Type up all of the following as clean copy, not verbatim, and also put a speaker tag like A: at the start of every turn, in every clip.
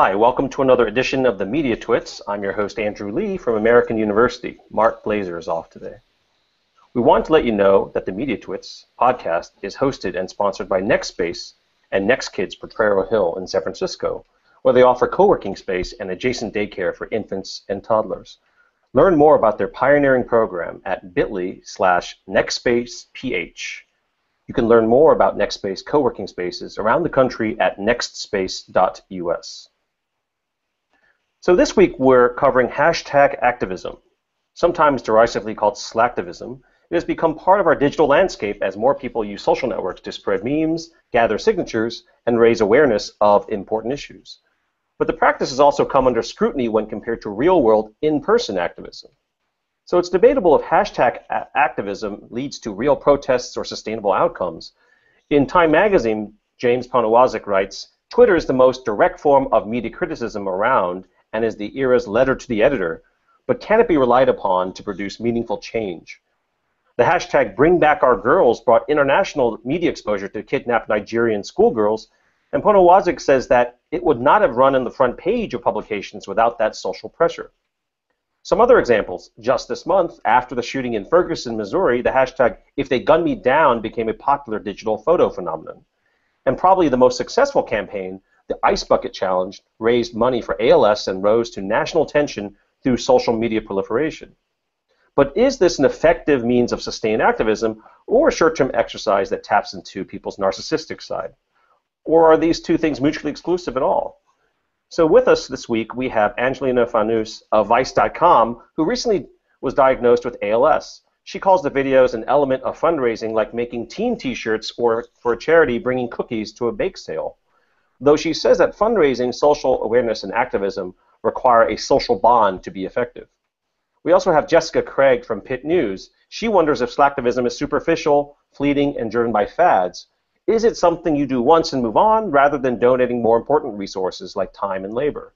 A: Hi, welcome to another edition of the Mediatwits. I'm your host, Andrew Lee from American University. Mark Blazer is off today. We want to let you know that the Mediatwits podcast is hosted and sponsored by NextSpace and NextKids Potrero Hill in San Francisco, where they offer co-working space and adjacent daycare for infants and toddlers. Learn more about their pioneering program at bit.ly/NextSpacePH. You can learn more about NextSpace co-working spaces around the country at nextspace.us. So this week we're covering hashtag activism, sometimes derisively called slacktivism. It has become part of our digital landscape as more people use social networks to spread memes, gather signatures, and raise awareness of important issues. But the practice has also come under scrutiny when compared to real-world, in-person activism. So it's debatable if hashtag activism leads to real protests or sustainable outcomes. In Time magazine, James Poniewozik writes, "Twitter is the most direct form of media criticism around and is the era's letter to the editor, but can it be relied upon to produce meaningful change?" The hashtag Bringbackourgirls brought international media exposure to kidnapped Nigerian schoolgirls, and Poniewozik says that it would not have run on the front page of publications without that social pressure. Some other examples. Just this month, after the shooting in Ferguson, Missouri, the hashtag iftheygunnedmedown became a popular digital photo phenomenon. And probably the most successful campaign, the Ice Bucket Challenge, raised money for ALS and rose to national attention through social media proliferation. But is this an effective means of sustained activism or a short-term exercise that taps into people's narcissistic side? Or are these two things mutually exclusive at all? So with us this week, we have Angelina of Vice.com, who recently was diagnosed with ALS. She calls the videos an element of fundraising, like making team t-shirts or for a charity bringing cookies to a bake sale. Though she says that fundraising, social awareness, and activism require a social bond to be effective. We also have Jessica Craig from Pitt News. She wonders if slacktivism is superficial, fleeting, and driven by fads. Is it something you do once and move on, rather than donating more important resources like time and labor?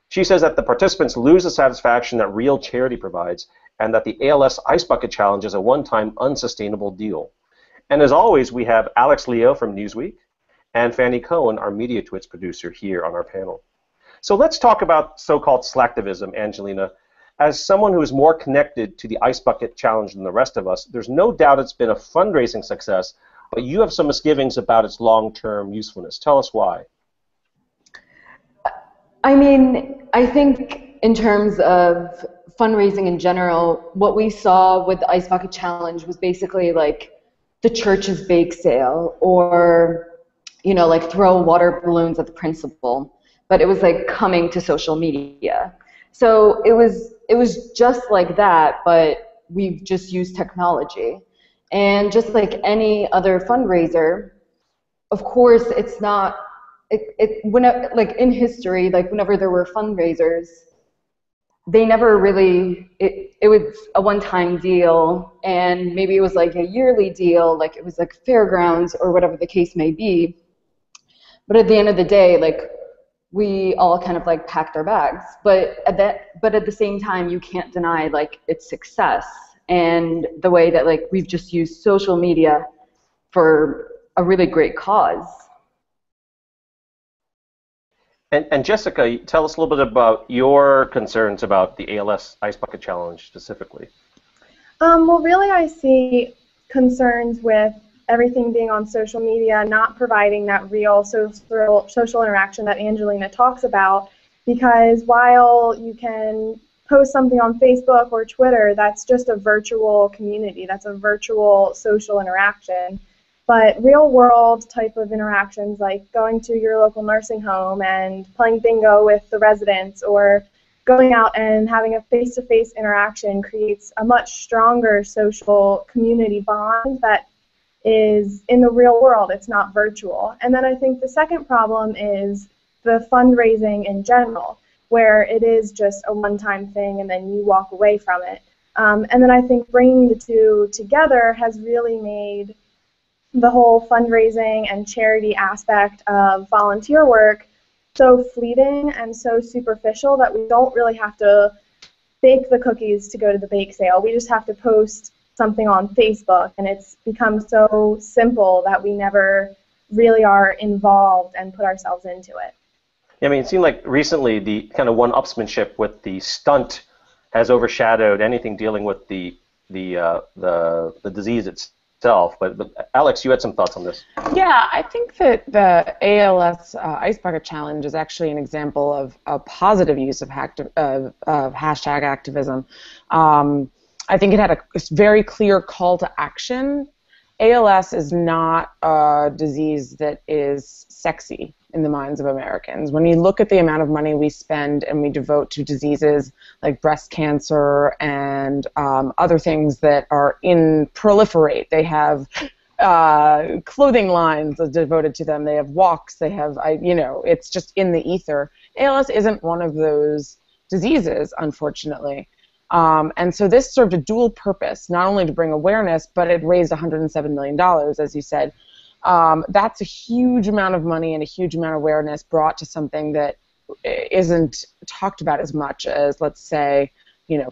A: She says that the participants lose the satisfaction that real charity provides, and that the ALS Ice Bucket Challenge is a one-time unsustainable deal. And as always, we have Alex Leo from Newsweek and Fanny Cohen, our Mediatwits producer, here on our panel. So let's talk about so-called slacktivism, Angelina. As someone who is more connected to the Ice Bucket Challenge than the rest of us, there's no doubt it's been a fundraising success, but you have some misgivings about its long-term usefulness. Tell us why.
B: I mean, I think in terms of fundraising in general, what we saw with the Ice Bucket Challenge was basically like the church's bake sale, or, you know, like throw water balloons at the principal, but it was like coming to social media. So it was just like that, but we've just used technology. And just like any other fundraiser, of course, it's not, whenever, like in history, like whenever there were fundraisers, they never really, it was a one-time deal, and maybe it was like a yearly deal, like it was like fairgrounds or whatever the case may be. But at the end of the day, like we all kind of like packed our bags. But at the same time, you can't deny like its success. And the way that like we've just used social media for a really great cause.
A: And Jessica, tell us a little bit about your concerns about the ALS Ice Bucket Challenge specifically.
C: Well, really I see concerns with everything being on social media, not providing that real social interaction that Angelina talks about, because while you can post something on Facebook or Twitter, that's just a virtual community. That's a virtual social interaction. But real-world type of interactions, like going to your local nursing home and playing bingo with the residents, or going out and having a face-to-face interaction, creates a much stronger social community bond that is in the real world. It's not virtual. And then I think the second problem is the fundraising in general, where it is just a one-time thing and then you walk away from it. And then I think bringing the two together has really made the whole fundraising and charity aspect of volunteer work so fleeting and so superficial that we don't really have to bake the cookies to go to the bake sale. We just have to post something on Facebook, and it's become so simple that we never really are involved and put ourselves into it.
A: I mean, it seemed like recently the kind of one-upsmanship with the stunt has overshadowed anything dealing with the disease itself. But Alex, you had some thoughts on this.
D: Yeah, I think that the ALS Ice Bucket Challenge is actually an example of a positive use of hashtag activism. I think it had a very clear call to action. ALS is not a disease that is sexy in the minds of Americans. When you look at the amount of money we spend and we devote to diseases like breast cancer and other things that are proliferate, they have clothing lines devoted to them. They have walks. They have, it's just in the ether. ALS isn't one of those diseases, unfortunately. And so this served a dual purpose, not only to bring awareness, but it raised $107 million, as you said. That's a huge amount of money and a huge amount of awareness brought to something that isn't talked about as much as, let's say,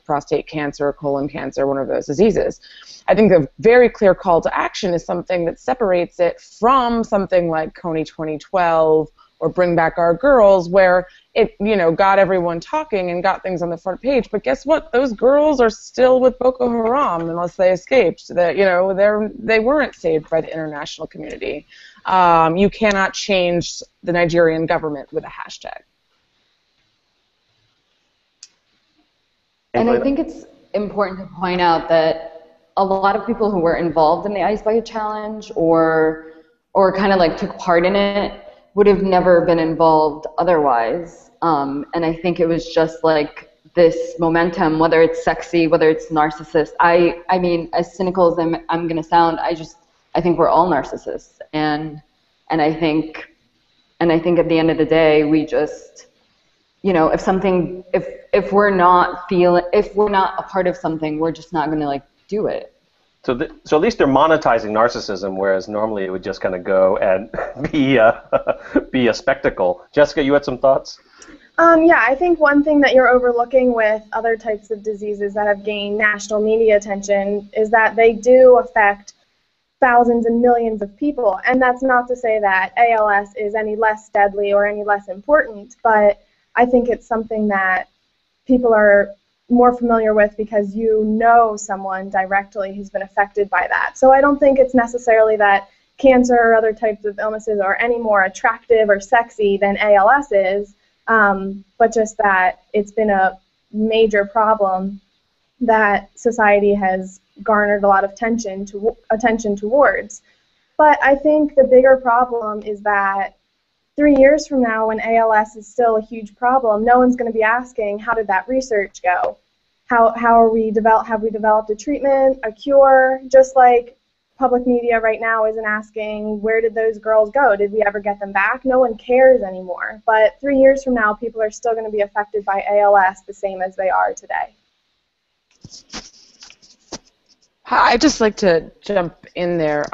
D: prostate cancer, colon cancer, one of those diseases. I think the very clear call to action is something that separates it from something like Coney 2012 or Bring Back Our Girls, where it, got everyone talking and got things on the front page. But guess what? Those girls are still with Boko Haram unless they escaped. They weren't saved by the international community. You cannot change the Nigerian government with a hashtag.
B: And I think it's important to point out that a lot of people who were involved in the Ice Bucket Challenge or kind of like took part in it would have never been involved otherwise. And I think it was just like this momentum, whether it's sexy, whether it's narcissist. I mean, as cynical as I'm going to sound, I think we're all narcissists. And I think at the end of the day, we just, if we're not a part of something, we're just not going to do it.
A: So at least they're monetizing narcissism, whereas normally it would just kind of go and be a spectacle. Jessica, you had some thoughts?
C: Yeah, I think one thing that you're overlooking with other types of diseases that have gained national media attention is that they do affect thousands and millions of people. And that's not to say that ALS is any less deadly or any less important, but I think it's something that people are more familiar with because someone directly who's been affected by that. So I don't think it's necessarily that cancer or other types of illnesses are any more attractive or sexy than ALS is, but just that it's been a major problem that society has garnered a lot of attention towards. But I think the bigger problem is that 3 years from now, when ALS is still a huge problem, no one's going to be asking, how did that research go? Have we developed a treatment, a cure? Just like public media right now isn't asking, where did those girls go? Did we ever get them back? No one cares anymore. But 3 years from now, people are still going to be affected by ALS the same as they are today.
D: I'd just like to jump in there.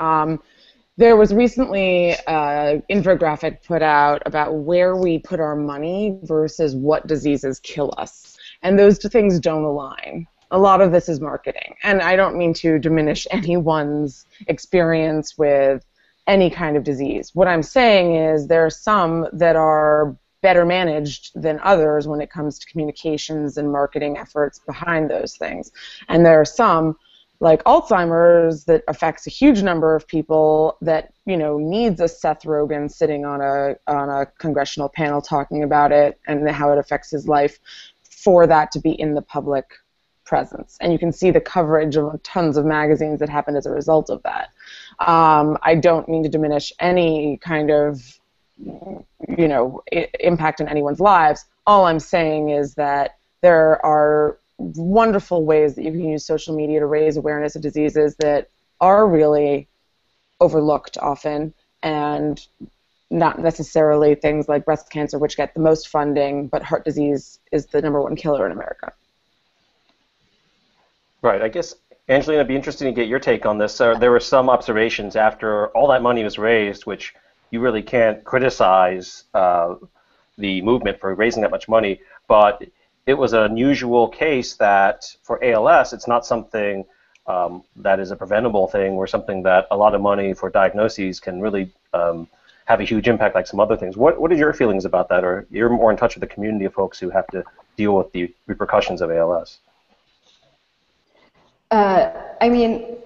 D: There was recently an infographic put out about where we put our money versus what diseases kill us. And those two things don't align. A lot of this is marketing. And I don't mean to diminish anyone's experience with any kind of disease. What I'm saying is there are some that are better managed than others when it comes to communications and marketing efforts behind those things. And there are some, like Alzheimer's, that affects a huge number of people that, needs a Seth Rogen sitting on a congressional panel talking about it and how it affects his life for that to be in the public presence. And you can see the coverage of tons of magazines that happened as a result of that. I don't mean to diminish any kind of, impact on anyone's lives. All I'm saying is that there are wonderful ways that you can use social media to raise awareness of diseases that are really overlooked often, and not necessarily things like breast cancer, which get the most funding, but heart disease is the #1 killer in America.
A: Right. I guess, Angelina, it'd be interesting to get your take on this. There were some observations after all that money was raised, which you really can't criticize the movement for raising that much money, but it was an unusual case that for ALS, it's not something that is a preventable thing or something that a lot of money for diagnoses can really have a huge impact like some other things. What are your feelings about that? Or you're more in touch with the community of folks who have to deal with the repercussions of ALS?
B: I mean,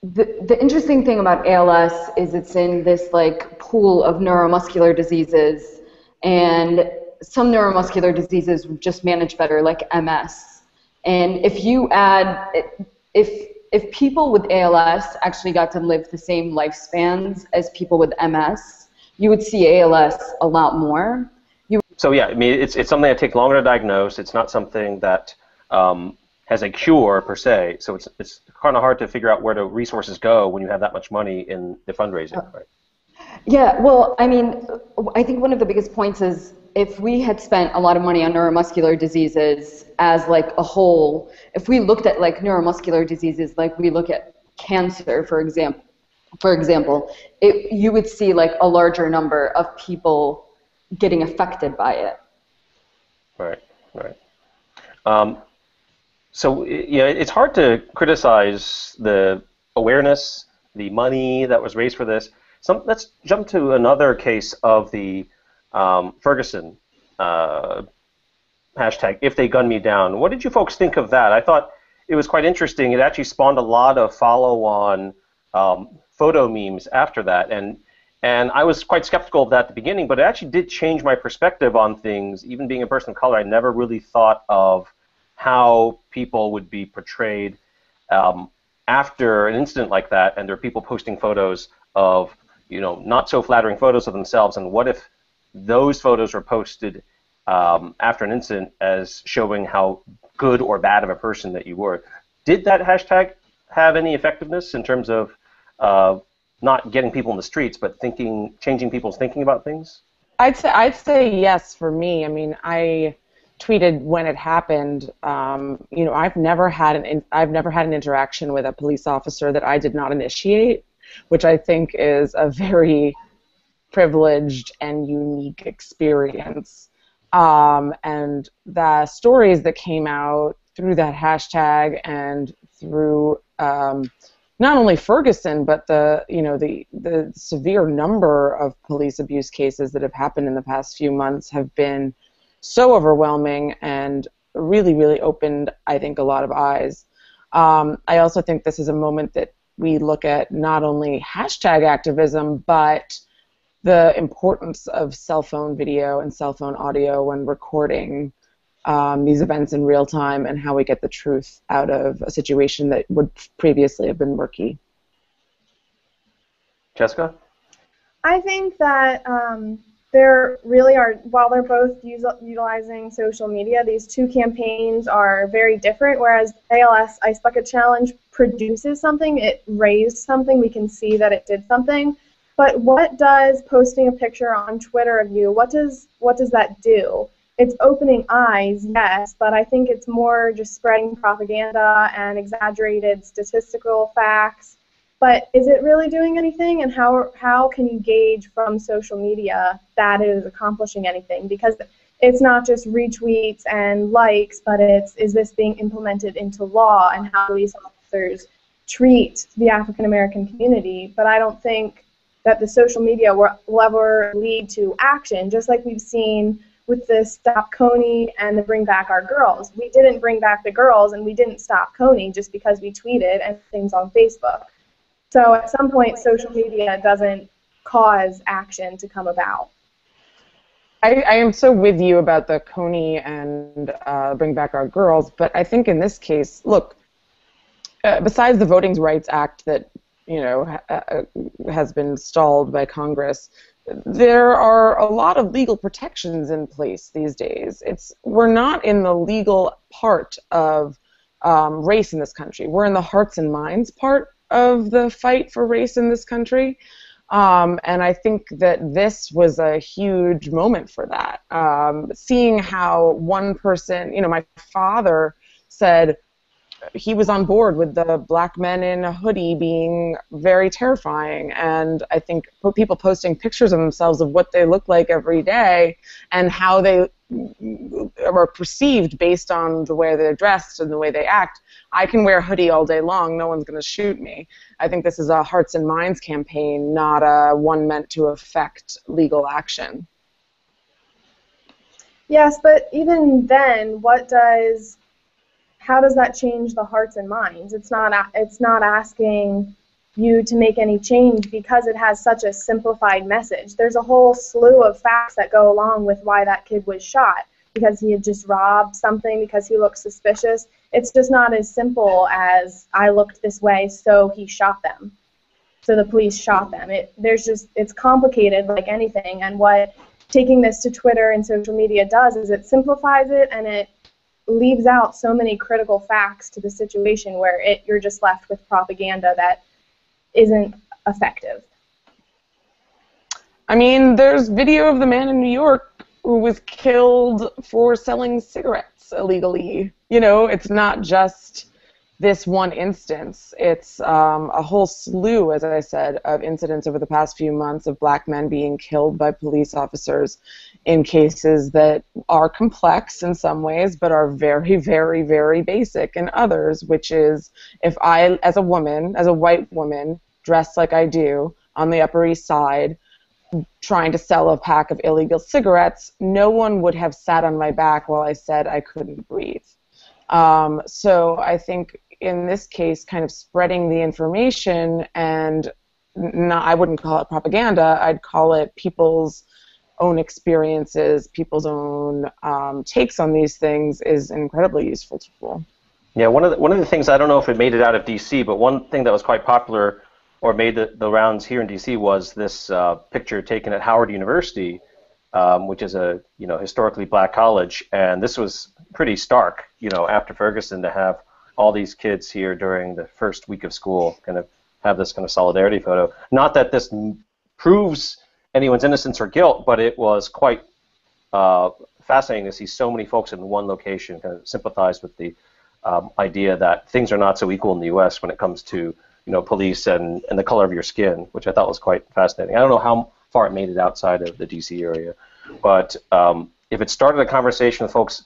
B: the interesting thing about ALS is it's in this like pool of neuromuscular diseases, and some neuromuscular diseases just manage better, like MS. And if you add, if people with ALS actually got to live the same lifespans as people with MS, you would see ALS a lot more.
A: So yeah, I mean, it's something that takes longer to diagnose. It's not something that has a cure per se. So it's kind of hard to figure out where the resources go when you have that much money in the fundraising, right?
B: Yeah, well, I mean, I think one of the biggest points is if we had spent a lot of money on neuromuscular diseases as like a whole, if we looked at like neuromuscular diseases like we look at cancer, for example, you would see like a larger number of people getting affected by it.
A: Right. So yeah, it's hard to criticize the awareness, the money that was raised for this. Let's jump to another case of the Ferguson hashtag iftheygunnedmedown. What did you folks think of that? I thought it was quite interesting. It actually spawned a lot of follow-on photo memes after that, and I was quite skeptical of that at the beginning, but it actually did change my perspective on things. Even being a person of color, I never really thought of how people would be portrayed after an incident like that, and there are people posting photos of, you know, not so flattering photos of themselves, and what if those photos were posted after an incident as showing how good or bad of a person that you were? Did that hashtag have any effectiveness in terms of not getting people in the streets, but changing people's thinking about things?
D: I'd say yes for me. I mean, I tweeted when it happened. You know, I've never had an interaction with a police officer that I did not initiate, which I think is a very privileged and unique experience. And the stories that came out through that hashtag and through not only Ferguson, but the severe number of police abuse cases that have happened in the past few months have been so overwhelming and really, really opened, I think, a lot of eyes. I also think this is a moment that we look at not only hashtag activism, but the importance of cell phone video and cell phone audio when recording these events in real time, and how we get the truth out of a situation that would previously have been murky.
A: Jessica?
C: I think that there really are, while they're both utilizing social media, these two campaigns are very different. Whereas ALS Ice Bucket Challenge produces something, it raised something, we can see that it did something. But what does posting a picture on Twitter of you, what does that do? It's opening eyes, yes, but I think it's more just spreading propaganda and exaggerated statistical facts. But is it really doing anything, and how can you gauge from social media that it is accomplishing anything? Because it's not just retweets and likes, but is this being implemented into law, and how police officers treat the African American community? But I don't think that the social media will ever lead to action, just like we've seen with the Stop Coney and the Bring Back Our Girls. We didn't bring back the girls, and we didn't stop Coney just because we tweeted and things on Facebook. So at some point, social media doesn't cause action to come about.
D: I am so with you about the Coney and Bring Back Our Girls, but I think in this case, look, besides the Voting Rights Act that has been stalled by Congress, there are a lot of legal protections in place these days. We're not in the legal part of race in this country. We're in the hearts and minds part of the fight for race in this country. And I think that this was a huge moment for that. Seeing how one person, my father said, he was on board with the black men in a hoodie being very terrifying. And I think people posting pictures of themselves of what they look like every day and how they are perceived based on the way they're dressed and the way they act. I can wear a hoodie all day long. No one's going to shoot me. I think this is a hearts and minds campaign, not a one meant to affect legal action.
C: Yes, but even then, how does that change the hearts and minds? It's not asking you to make any change because it has such a simplified message. There's a whole slew of facts that go along with why that kid was shot, because he had just robbed something, because he looked suspicious. It's just not as simple as I looked this way, so he shot them. So the police shot them. It's complicated like anything, and what taking this to Twitter and social media does is it simplifies it, and it leaves out so many critical facts to the situation where you're just left with propaganda that isn't effective.
D: I mean, there's video of the man in New York who was killed for selling cigarettes illegally. You know, it's not just this one instance. It's a whole slew, as I said, of incidents over the past few months of black men being killed by police officers in cases that are complex in some ways, but are very, very, very basic in others, which is if I, as a woman, as a white woman, dressed like I do on the Upper East Side, trying to sell a pack of illegal cigarettes, no one would have sat on my back while I said I couldn't breathe. So I think in this case, kind of spreading the information, and I wouldn't call it propaganda, I'd call it people's own experiences, people's own takes on these things is an incredibly useful tool.
A: Yeah, one of the things, I don't know if it made it out of D.C., but one thing that was quite popular or made the rounds here in D.C. was this picture taken at Howard University, which is a historically black college, and this was pretty stark, after Ferguson, to have all these kids here during the first week of school kind of have this kind of solidarity photo. Not that this proves anyone's innocence or guilt, but it was quite fascinating to see so many folks in one location kind of sympathize with the idea that things are not so equal in the U.S. when it comes to police and the color of your skin, which I thought was quite fascinating. I don't know how far it made it outside of the D.C. area, but if it started a conversation with folks,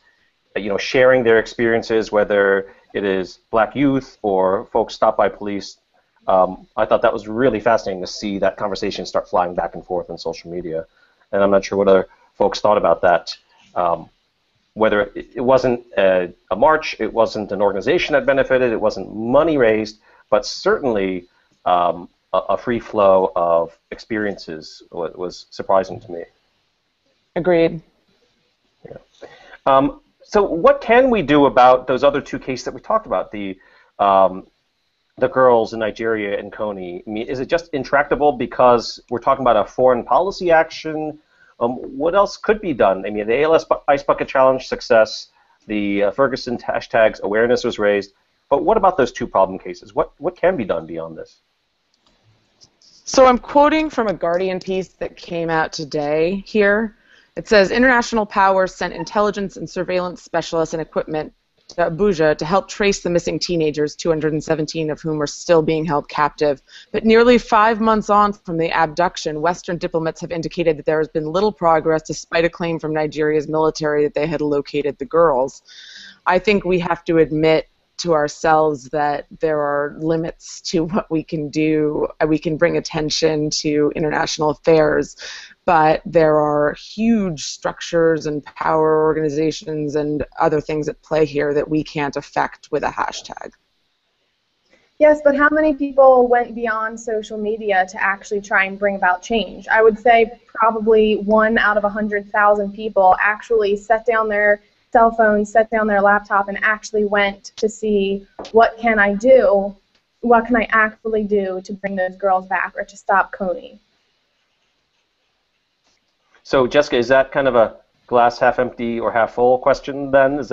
A: sharing their experiences, whether it is black youth or folks stopped by police, I thought that was really fascinating to see that conversation start flying back and forth on social media. And I'm not sure what other folks thought about that. Whether it wasn't a march, it wasn't an organization that benefited, it wasn't money raised, but certainly a free flow of experiences was surprising to me.
D: Agreed.
A: Yeah. So what can we do about those other two cases that we talked about, the girls in Nigeria and Coney? I mean, is it just intractable because we're talking about a foreign policy action? What else could be done? I mean, the ALS Ice Bucket Challenge success, the Ferguson hashtags awareness was raised, but what about those two problem cases? What can be done beyond this?
D: So I'm quoting from a Guardian piece that came out today here. It says, international powers sent intelligence and surveillance specialists and equipment to Abuja to help trace the missing teenagers, 217 of whom are still being held captive. But nearly 5 months on from the abduction, Western diplomats have indicated that there has been little progress despite a claim from Nigeria's military that they had located the girls. I think we have to admit to ourselves that there are limits to what we can do. We can bring attention to international affairs, but there are huge structures and power organizations and other things at play here that we can't affect with a hashtag.
C: Yes, but how many people went beyond social media to actually try and bring about change? I would say probably 1 out of 100,000 people actually set down their cell phone, set down their laptop, and actually went to see what can I do, what can I actually do to bring those girls back or to stop Coney.
A: So Jessica, is that kind of a glass half empty or half full question then? Is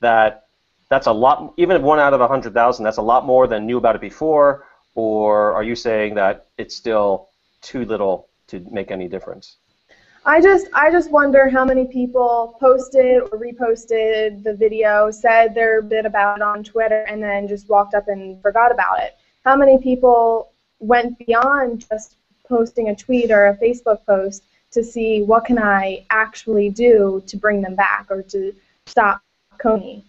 A: that's a lot, even if 1 out of 100,000, that's a lot more than knew about it before, or are you saying that it's still too little to make any difference?
C: I just wonder how many people posted or reposted the video, said their bit about it on Twitter, and then just walked up and forgot about it. How many people went beyond just posting a tweet or a Facebook post to see what can I actually do to bring them back or to stop Coney?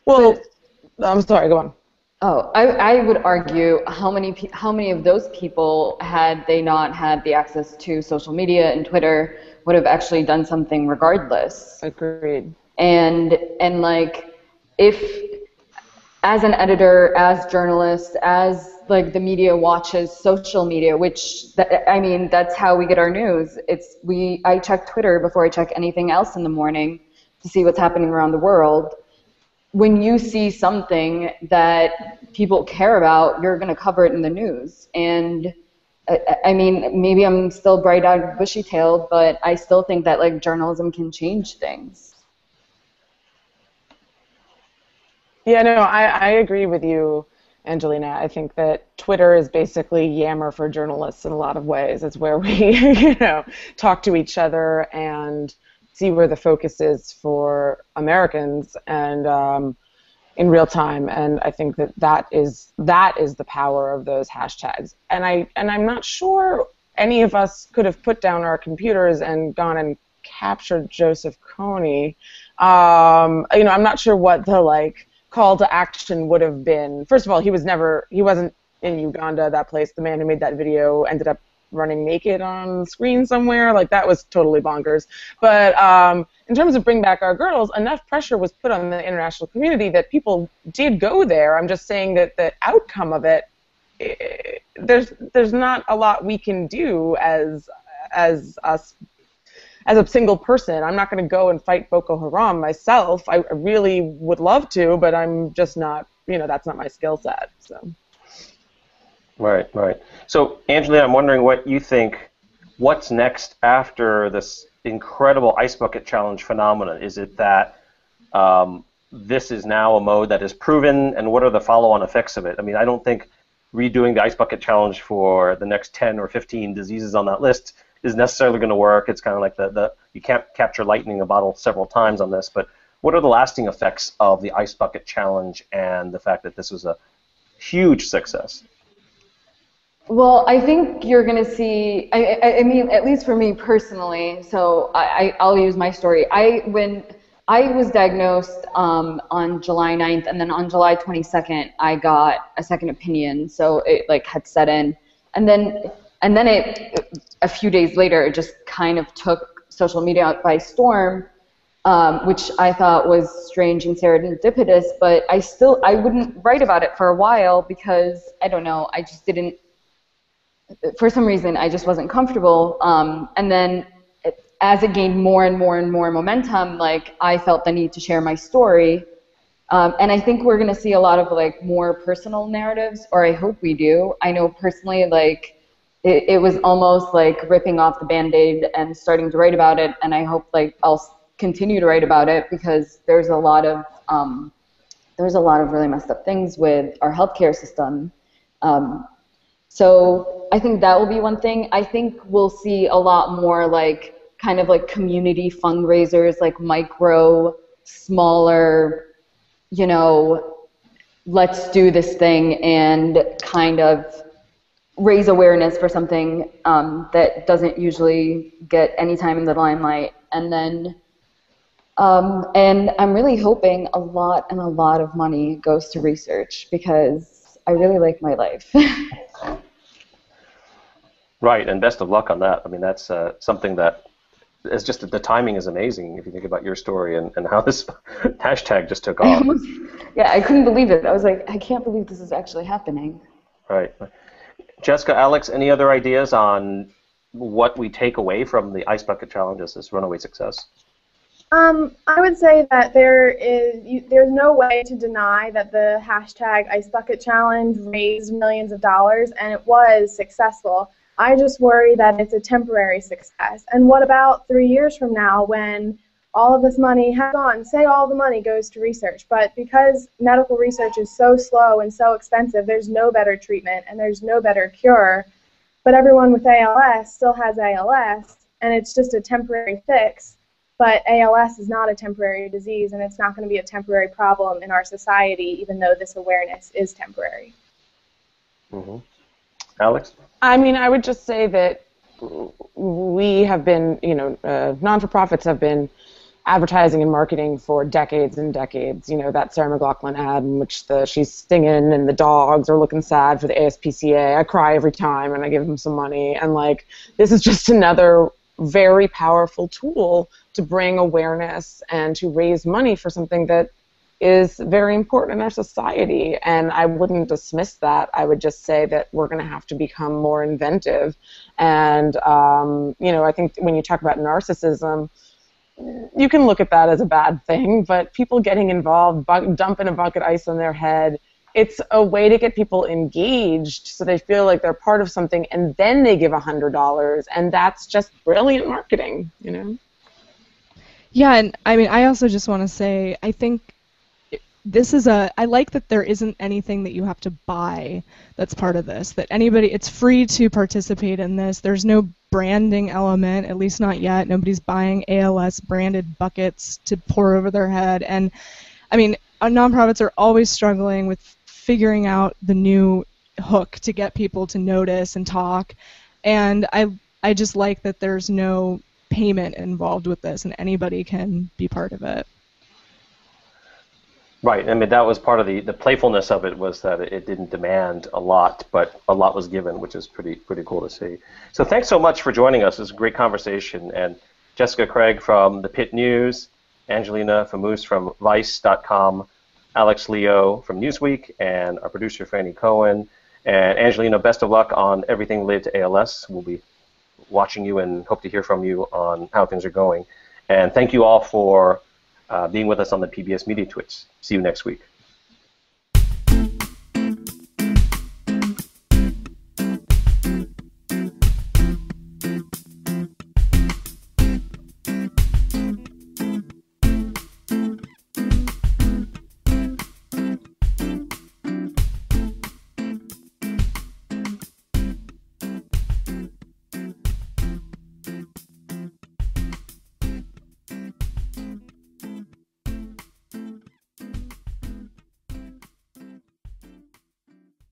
D: Well, I'm sorry, go on.
B: Oh, I would argue how many of those people, had they not had the access to social media and Twitter, would have actually done something regardless.
D: Agreed.
B: And like, if as an editor, as journalists, as like the media watches social media, which I mean, that's how we get our news. I check Twitter before I check anything else in the morning to see what's happening around the world. When you see something that people care about, you're going to cover it in the news. And I mean, maybe I'm still bright-eyed, bushy-tailed, but I still think that like journalism can change things.
D: Yeah, no, I agree with you, Angelina. I think that Twitter is basically Yammer for journalists in a lot of ways. It's where we, talk to each other and see where the focus is for Americans and in real time. And I think that is the power of those hashtags. And I'm not sure any of us could have put down our computers and gone and captured Joseph Kony. I'm not sure what the call to action would have been. First of all, he wasn't in Uganda, that place. The man who made that video ended up running naked on screen somewhere. That was totally bonkers. But in terms of Bring Back Our Girls, enough pressure was put on the international community that people did go there. I'm just saying that the outcome of it, there's not a lot we can do as a single person. I'm not going to go and fight Boko Haram myself. I really would love to, but I'm just not, that's not my skill set. So.
A: Right. So, Angelina, I'm wondering what you think, what's next after this incredible Ice Bucket Challenge phenomenon? Is it that this is now a mode that is proven, and what are the follow-on effects of it? I mean, I don't think redoing the Ice Bucket Challenge for the next 10 or 15 diseases on that list is necessarily going to work. It's kind of like you can't capture lightning in a bottle several times on this, but what are the lasting effects of the Ice Bucket Challenge and the fact that this was a huge success?
B: Well, I think you're going to see, I mean, at least for me personally, so I'll use my story. When I was diagnosed on July 9th, and then on July 22nd, I got a second opinion, so it had set in. And then a few days later, it just kind of took social media by storm, which I thought was strange and serendipitous, but I wouldn't write about it for a while because, I don't know, I just didn't, for some reason, I just wasn't comfortable. And then as it gained more and more and more momentum, I felt the need to share my story. And I think we're going to see a lot of more personal narratives, or I hope we do. I know personally, it was almost like ripping off the Band-Aid and starting to write about it, and I hope I'll continue to write about it because there's a lot of really messed up things with our healthcare system. So I think that will be one thing. I think we'll see a lot more kind of community fundraisers, micro, smaller, let's do this thing and kind of raise awareness for something that doesn't usually get any time in the limelight. And then, and I'm really hoping a lot of money goes to research because I really like my life.
A: Right, and best of luck on that. I mean, that's something that is just, the timing is amazing if you think about your story and how this hashtag just took off.
B: Yeah, I couldn't believe it. I was like, I can't believe this is actually happening.
A: Right. Jessica, Alex, any other ideas on what we take away from the Ice Bucket Challenge as this runaway success?
C: I would say that there's no way to deny that the hashtag Ice Bucket Challenge raised millions of dollars, and it was successful. I just worry that it's a temporary success. And what about 3 years from now when all of this money has gone? Say all the money goes to research, but because medical research is so slow and so expensive, there's no better treatment and there's no better cure, but everyone with ALS still has ALS, and it's just a temporary fix. But ALS is not a temporary disease, and it's not going to be a temporary problem in our society, even though this awareness is temporary.
A: Mm-hmm. Alex?
D: I mean, I would just say that we have been, non-for-profits have been advertising and marketing for decades and decades. You know, that Sarah McLachlan ad in which she's singing and the dogs are looking sad for the ASPCA. I cry every time and I give them some money. And, like, this is just another very powerful tool to bring awareness and to raise money for something that is very important in our society. And I wouldn't dismiss that. I would just say that we're going to have to become more inventive. And, I think when you talk about narcissism, you can look at that as a bad thing, but people getting involved, dumping a bucket of ice on their head, it's a way to get people engaged so they feel like they're part of something, and then they give $100, and that's just brilliant marketing, you know?
E: Yeah, and I mean, I also just want to say, I think I like that there isn't anything that you have to buy that's part of this, that it's free to participate in this. There's no branding element, at least not yet. Nobody's buying ALS branded buckets to pour over their head. And I mean, nonprofits are always struggling with figuring out the new hook to get people to notice and talk. And I just like that there's no payment involved with this and anybody can be part of it.
A: Right. I mean, that was part of the playfulness of it, was that it didn't demand a lot, but a lot was given, which is pretty cool to see. So thanks so much for joining us. It was a great conversation. And Jessica Craig from The Pitt News, Angelina Famous from Vice.com, Alex Leo from Newsweek, and our producer, Franny Cohen. And Angelina, best of luck on everything related to ALS. We'll be watching you and hope to hear from you on how things are going. And thank you all for being with us on the PBS Mediatwits. See you next week.